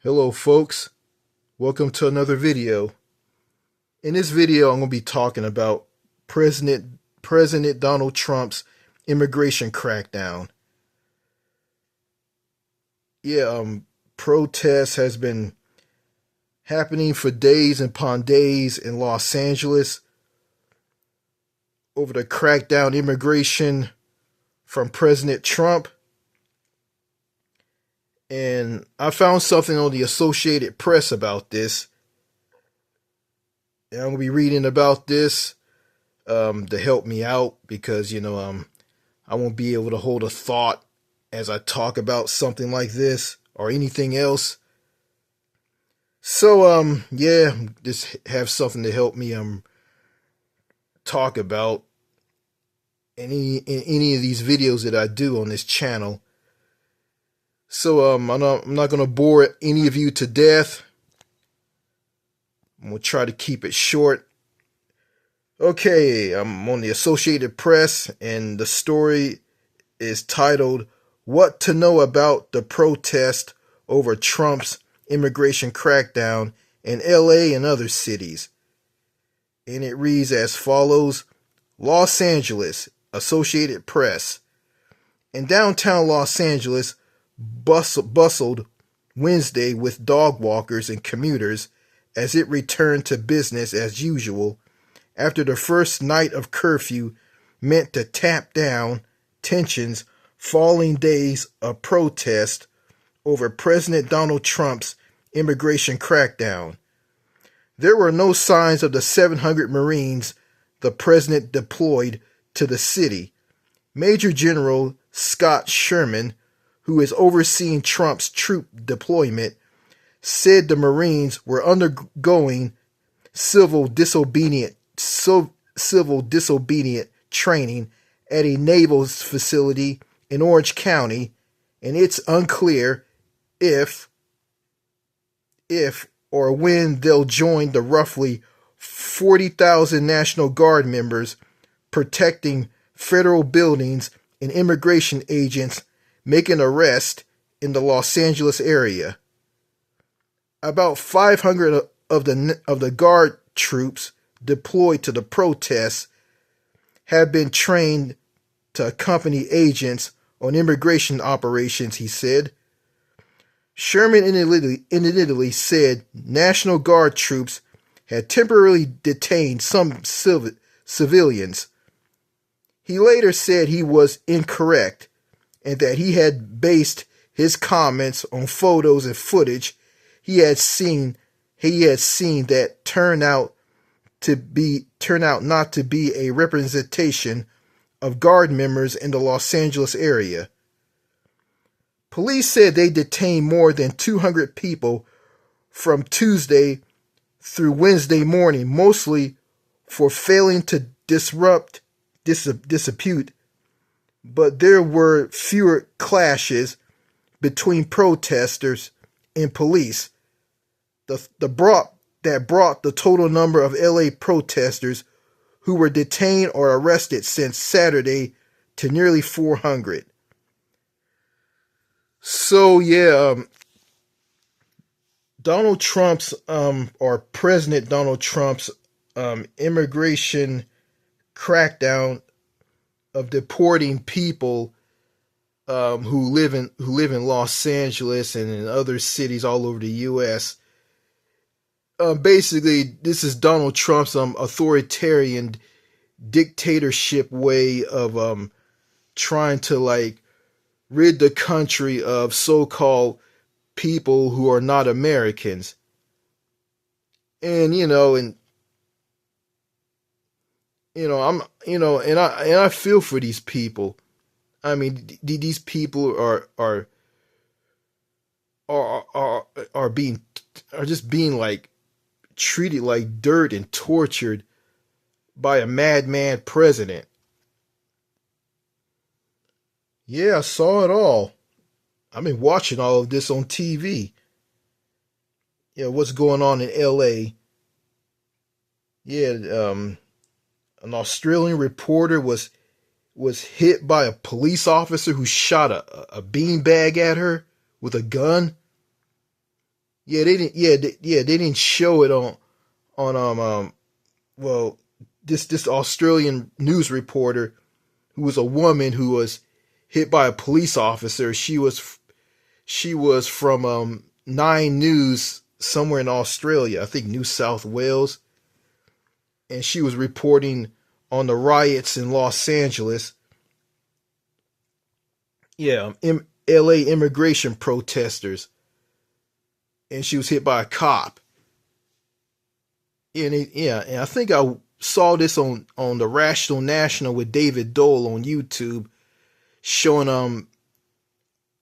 Hello folks, welcome to another video. In this video I'm going to be talking about President Donald Trump's immigration crackdown. Protests has been happening for days upon days in Los Angeles over the crackdown immigration from President Trump. And I found something on the Associated Press about this. And I'm going to be reading about this to help me out because, I won't be able to hold a thought as I talk about something like this or anything else. So, just have something to help me talk about in any of these videos that I do on this channel. So I'm not going to bore any of you to death. I'm going to try to keep it short. Okay, I'm on the Associated Press, and the story is titled, "What to Know About the Protest Over Trump's Immigration Crackdown in LA and Other Cities." And it reads as follows: Los Angeles, Associated Press. In downtown Los Angeles, bustled Wednesday with dog walkers and commuters as it returned to business as usual after the first night of curfew meant to tap down tensions following days of protest over President Donald Trump's immigration crackdown. There were no signs of the 700 Marines the president deployed to the city. Major General Scott Sherman, who is overseeing Trump's troop deployment, said the Marines were undergoing civil disobedient training at a naval facility in Orange County, and it's unclear if or when they'll join the roughly 40,000 National Guard members protecting federal buildings and immigration agents making arrests in the Los Angeles area. About 500 of the Guard troops deployed to the protests have been trained to accompany agents on immigration operations, he said. Sherman in Italy said National Guard troops had temporarily detained some civilians. He later said he was incorrect and that he had based his comments on photos and footage he had seen that turn out not to be a representation of Guard members in the Los Angeles area. Police said they detained more than 200 people from Tuesday through Wednesday morning, mostly for failing to disrupt dispute, but there were fewer clashes between protesters and police. That brought the total number of LA protesters who were detained or arrested since Saturday to nearly 400. So Donald Trump's or President Donald Trump's immigration crackdown of deporting people who live in Los Angeles and in other cities all over the U.S. Basically, this is Donald Trump's authoritarian dictatorship way of trying to rid the country of so-called people who are not Americans. And I feel for these people. I mean, these people are just being treated like dirt and tortured by a madman president. Yeah, I saw it all. I've been watching all of this on TV. Yeah, what's going on in LA? Yeah, an Australian reporter was hit by a police officer who shot a beanbag at her with a gun. Yeah, they didn't. They didn't show it on well, this Australian news reporter who was a woman who was hit by a police officer. She was from Nine News somewhere in Australia, I think New South Wales, and she was reporting on the riots in Los Angeles. Yeah, LA immigration protesters, and she was hit by a cop. And I think I saw this on the Rational National with David Dole on YouTube, showing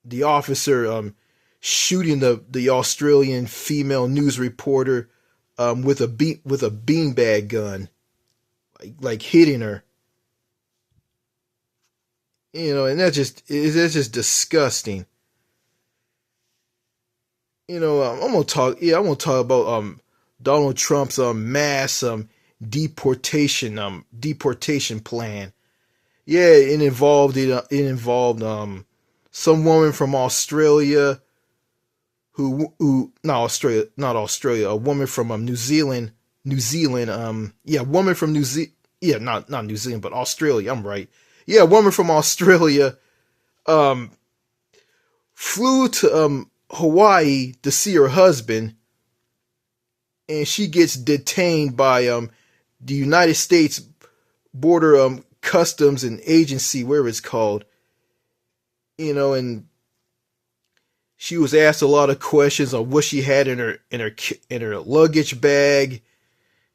the officer shooting the Australian female news reporter with a beanbag gun, like hitting her. And that's just disgusting. I'm gonna talk. Yeah, I'm gonna talk about Donald Trump's mass deportation plan. Yeah, it involved some woman from Australia who not Australia, a woman from New Zealand, yeah, a woman from yeah, not New Zealand, but Australia, I'm right. Yeah, a woman from Australia um flew to Hawaii to see her husband, and she gets detained by the United States Border Customs and Agency, where it's called. And she was asked a lot of questions on what she had in her luggage bag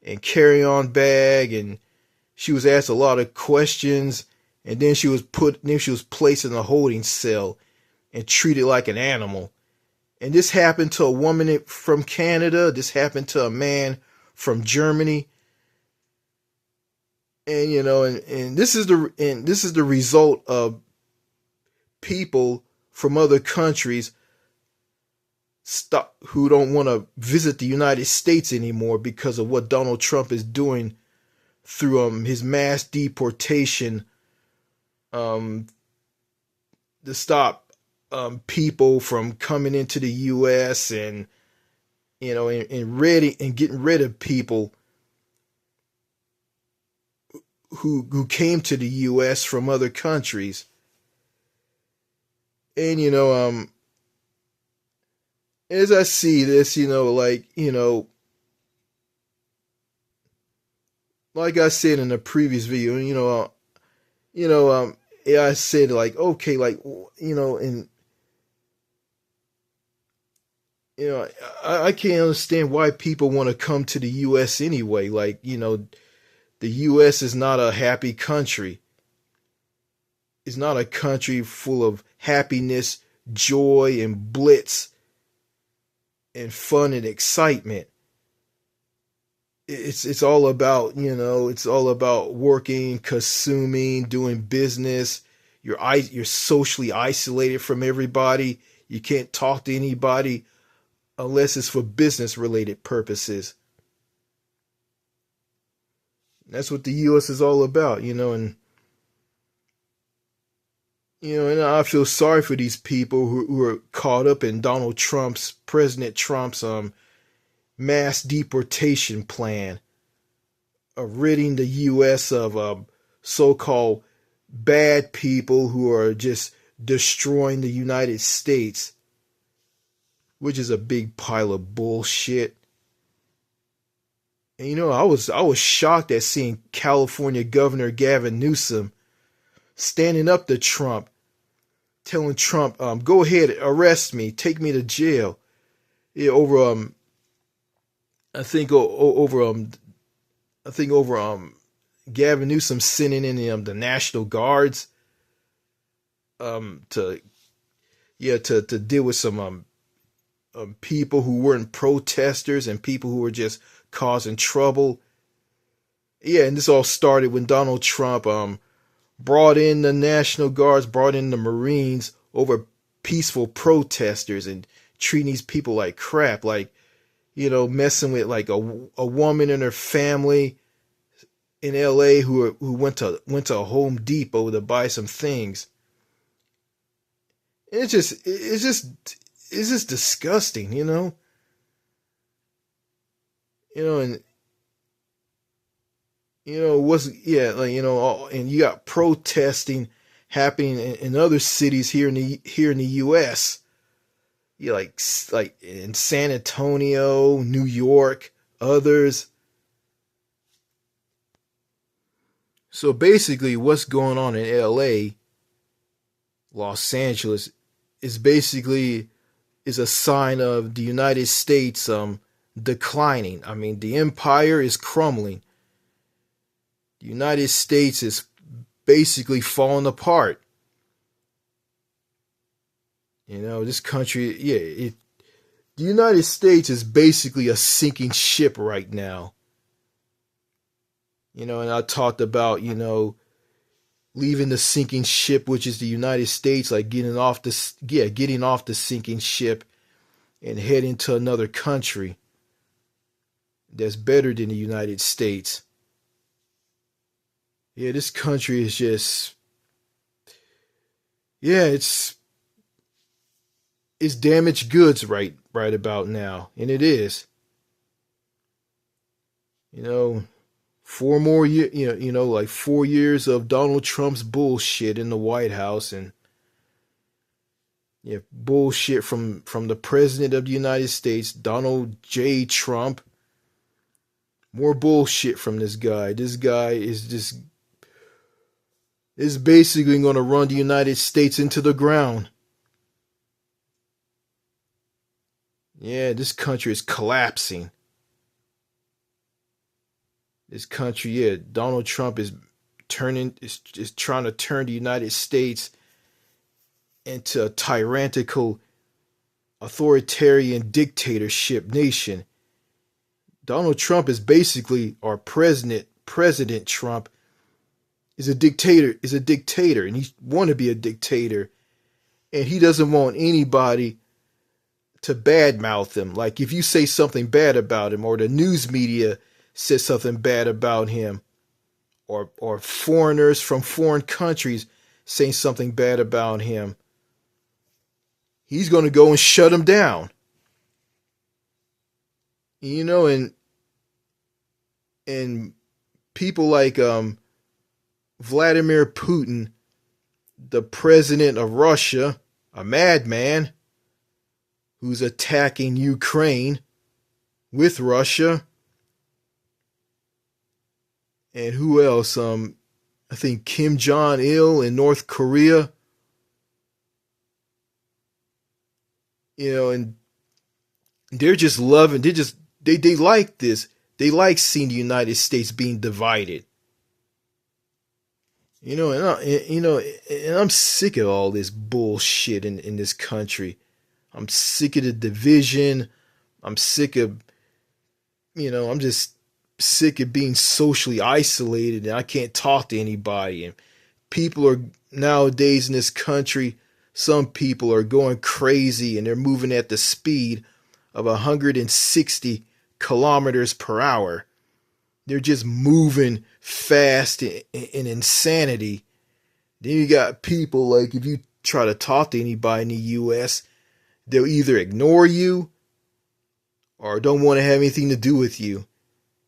and carry-on bag, and she was asked a lot of questions, and then she was placed in a holding cell and treated like an animal. And this happened to a woman from Canada. This happened to a man from Germany. And this is the result of people from other countries who don't want to visit the United States anymore because of what Donald Trump is doing through his mass deportation, to stop people from coming into the U.S. and getting rid of people who came to the U.S. from other countries. And as I see this, like I said in the previous video, yeah, I said, like, okay, like, and I can't understand why people want to come to the U.S. anyway. Like, the U.S. is not a happy country. It's not a country full of happiness, joy, and blitz, and fun and excitement. It's all about, it's all about working, consuming, doing business. You're socially isolated from everybody. You can't talk to anybody unless it's for business related purposes. That's what the U.S. is all about, and and I feel sorry for these people who are caught up in President Trump's mass deportation plan of ridding the U.S. of so-called bad people who are just destroying the United States, which is a big pile of bullshit. And I was shocked at seeing California Governor Gavin Newsom standing up to Trump, telling Trump, go ahead, arrest me, take me to jail. Yeah, over I think over Gavin Newsom sending in the National Guards to deal with some people who weren't protesters and people who were just causing trouble. Yeah, and this all started when Donald Trump brought in the National Guards, brought in the Marines over peaceful protesters and treating these people like crap, like, messing with like a woman and her family in LA who went to a Home Depot to buy some things. And it's just disgusting, And what's like and you got protesting happening in other cities here in the U.S. Yeah, like in San Antonio, New York, others. So basically, what's going on in L.A., Los Angeles, is basically is a sign of the United States declining. I mean, the empire is crumbling. The United States is basically falling apart. This country, the United States is basically a sinking ship right now. And I talked about, leaving the sinking ship, which is the United States, like getting off the sinking ship and heading to another country that's better than the United States. Yeah, this country is just, yeah, it's damaged goods right about now, and it is. You know, 4 more years, like 4 years of Donald Trump's bullshit in the White House, and yeah, bullshit from the President of the United States, Donald J. Trump. More bullshit from this guy. This guy is basically going to run the United States into the ground. Yeah, this country is collapsing. This country, yeah, Donald Trump is trying to turn the United States into a tyrannical, authoritarian dictatorship nation. Donald Trump is basically our president. President Trump is a dictator, and he want to be a dictator, and he doesn't want anybody to badmouth him. Like if you say something bad about him, or the news media says something bad about him, or foreigners from foreign countries saying something bad about him, he's going to go and shut him down. And people like Vladimir Putin, the president of Russia, a madman who's attacking Ukraine with Russia. And who else? I think Kim Jong-il in North Korea. And they're just loving. They like this. They like seeing the United States being divided. And I'm sick of all this bullshit in this country. I'm sick of the division. I'm sick of, I'm just sick of being socially isolated, and I can't talk to anybody. And people are nowadays in this country, some people are going crazy, and they're moving at the speed of 160 kilometers per hour. They're just moving fast in insanity. Then you got people like, if you try to talk to anybody in the U.S., they'll either ignore you or don't want to have anything to do with you,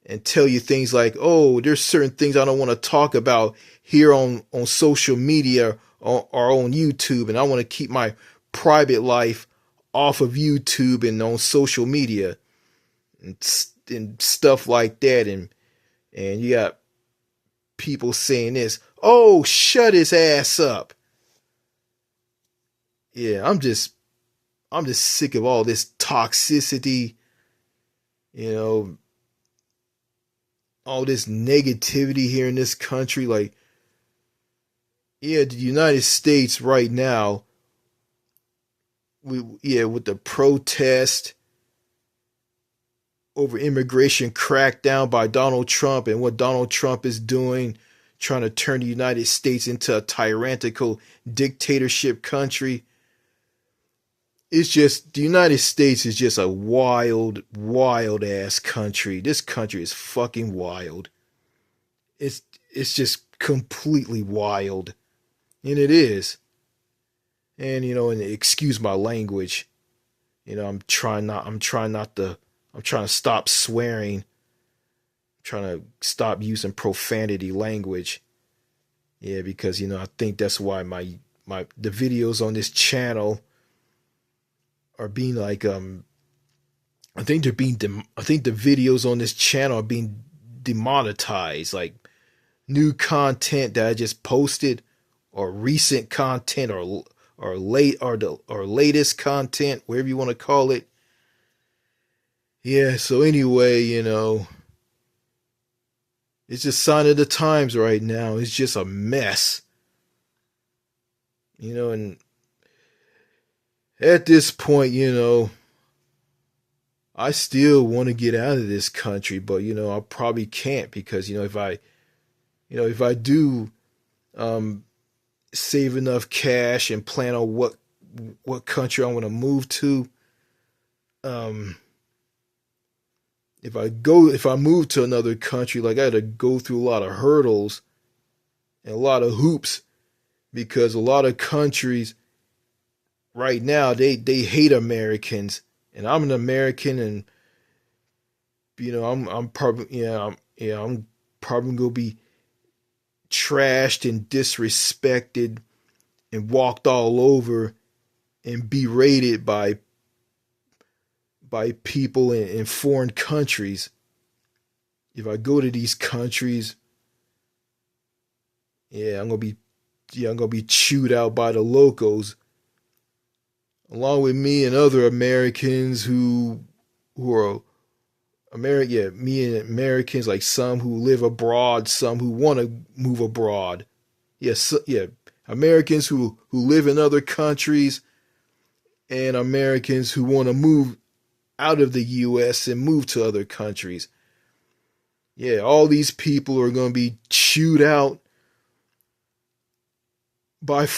and tell you things like, oh, there's certain things I don't want to talk about here on social media or on YouTube, and I want to keep my private life off of YouTube and on social media and stuff like that. And you got people saying this, oh, shut his ass up. Yeah, I'm just sick of all this toxicity, all this negativity here in this country. Like, yeah, the United States right now, with the protest over immigration crackdown by Donald Trump and what Donald Trump is doing, trying to turn the United States into a tyrannical dictatorship country. It's just, the United States is just a wild, wild ass country. This country is fucking wild. It's just completely wild. And it is. And and excuse my language. I'm trying to stop swearing trying to stop using profanity language. Yeah, because I think that's why the videos on this channel are being like I think the videos on this channel are being demonetized. Like new content that I just posted, or recent content, or latest content, whatever you want to call it. Yeah. So anyway, it's just sign of the times right now. It's just a mess. And at this point, I still want to get out of this country, but I probably can't because if I do save enough cash and plan on what country I want to move to, um, if I move to another country, like I got to go through a lot of hurdles and a lot of hoops because a lot of countries right now they hate Americans, and I'm an American, and I'm probably I'm probably gonna be trashed and disrespected and walked all over and berated by people in foreign countries. If I go to these countries, I'm gonna be chewed out by the locals, along with me and other Americans who are me and Americans, like some who live abroad, some who want to move abroad. Yes, Americans who live in other countries, and Americans who want to move out of the U.S. and move to other countries. Yeah, all these people are going to be chewed out by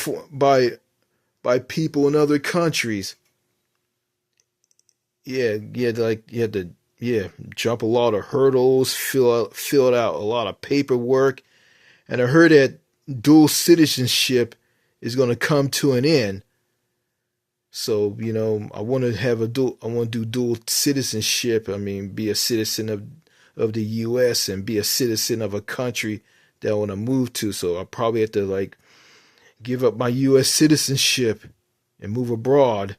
by people in other countries. Like you had to jump a lot of hurdles, fill out a lot of paperwork, and I heard that dual citizenship is going to come to an end. So I want to I want to do dual citizenship. I mean, be a citizen of the U.S. and be a citizen of a country that I want to move to. So I probably have to like give up my U.S. citizenship and move abroad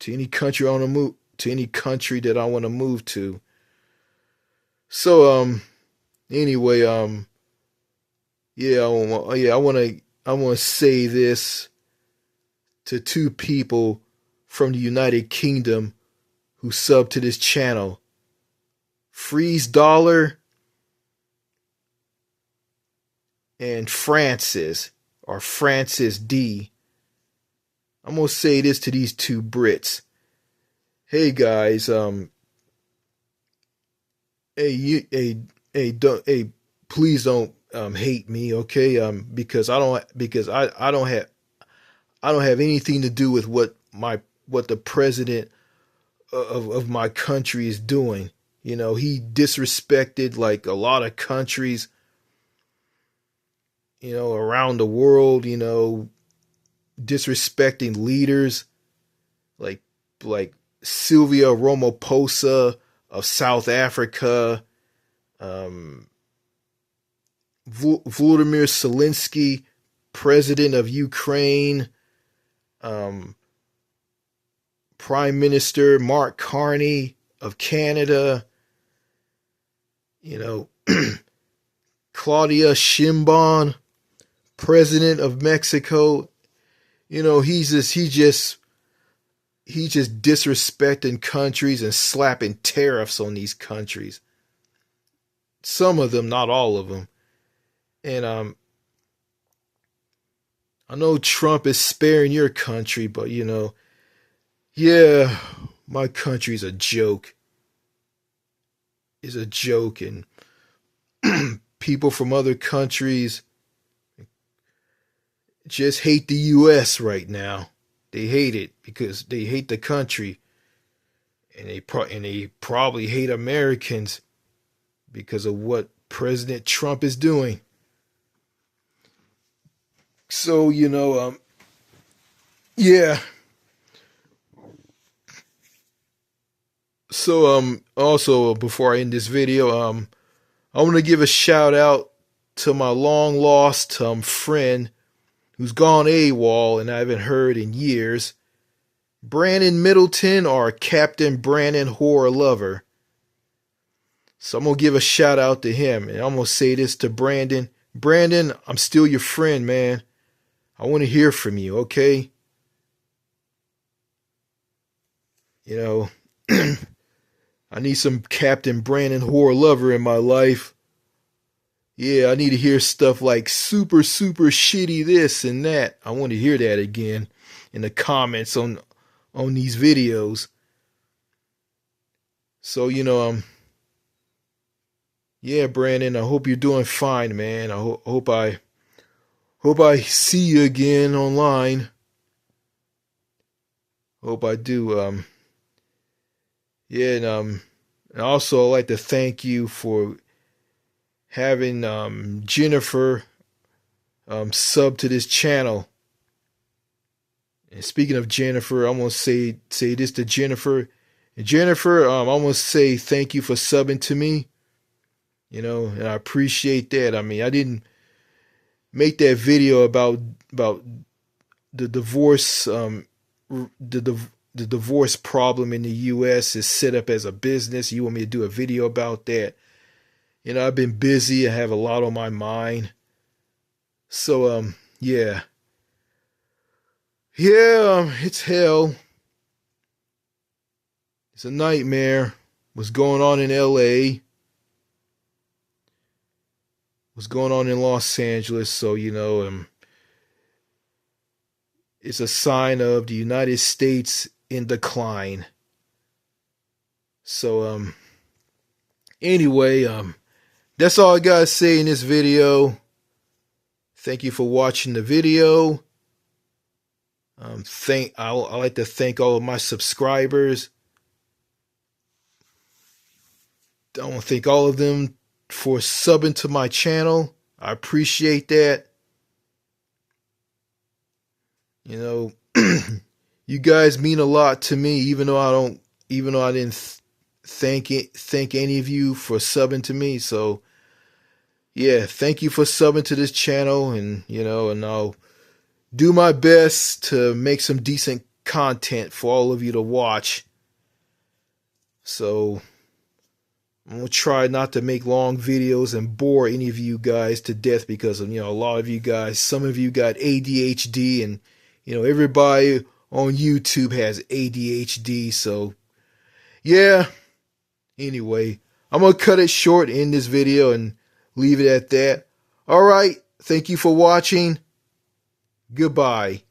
to any country I want to move to, any country that I want to move to. So anyway, I want to say this to two people from the United Kingdom who sub to this channel. Freeze Dollar and Francis D. I'm gonna say this to these two Brits. Hey guys, please don't hate me, okay? Because I don't have anything to do with what the president of my country is doing. He disrespected like a lot of countries, around the world, disrespecting leaders like Sylvia Ramaphosa of South Africa, Volodymyr Zelensky, president of Ukraine, Prime Minister Mark Carney of Canada, Claudia Sheinbaum, president of Mexico. He's just disrespecting countries and slapping tariffs on these countries. Some of them, not all of them. And I know Trump is sparing your country, but my country's a joke. It's a joke, and people from other countries just hate the U.S. right now. They hate it because they hate the country, and they probably hate Americans because of what President Trump is doing. So So also before I end this video, I want to give a shout out to my long lost friend who's gone AWOL and I haven't heard in years. Brandon Middleton, or Captain Brandon Horror Lover. So I'm going to give a shout out to him, and I'm going to say this to Brandon. Brandon, I'm still your friend, man. I want to hear from you, okay? You know, I need some Captain Brandon Horror Lover in my life. Yeah, I need to hear stuff like super, super shitty this and that. I want to hear that again in the comments on these videos. So, yeah, Brandon, I hope you're doing fine, man. I hope I see you again online. Hope I do. Yeah, and also I'd like to thank you for having Jennifer sub to this channel. And speaking of Jennifer, I'm gonna say this to Jennifer. And Jennifer, I'm gonna say thank you for subbing to me. And I appreciate that. I mean, I didn't make that video about the divorce, the divorce problem in the U.S. is set up as a business. You want me to do a video about that? I've been busy. I have a lot on my mind. So, yeah. Yeah, it's hell. It's a nightmare. What's going on in L.A.? What's going on in Los Angeles? So, it's a sign of the United States in decline. So, anyway, that's all I gotta say in this video. Thank you for watching the video. I like to thank all of my subscribers. I want to thank all of them for subbing to my channel. I appreciate that. You guys mean a lot to me, even though I didn't thank any of you for subbing to me. So yeah, thank you for subbing to this channel, and and I'll do my best to make some decent content for all of you to watch. So I'm going to try not to make long videos and bore any of you guys to death, because of, a lot of you guys, some of you got ADHD, and, everybody on YouTube has ADHD. So yeah, anyway, I'm going to cut it short in this video and leave it at that. All right. Thank you for watching. Goodbye.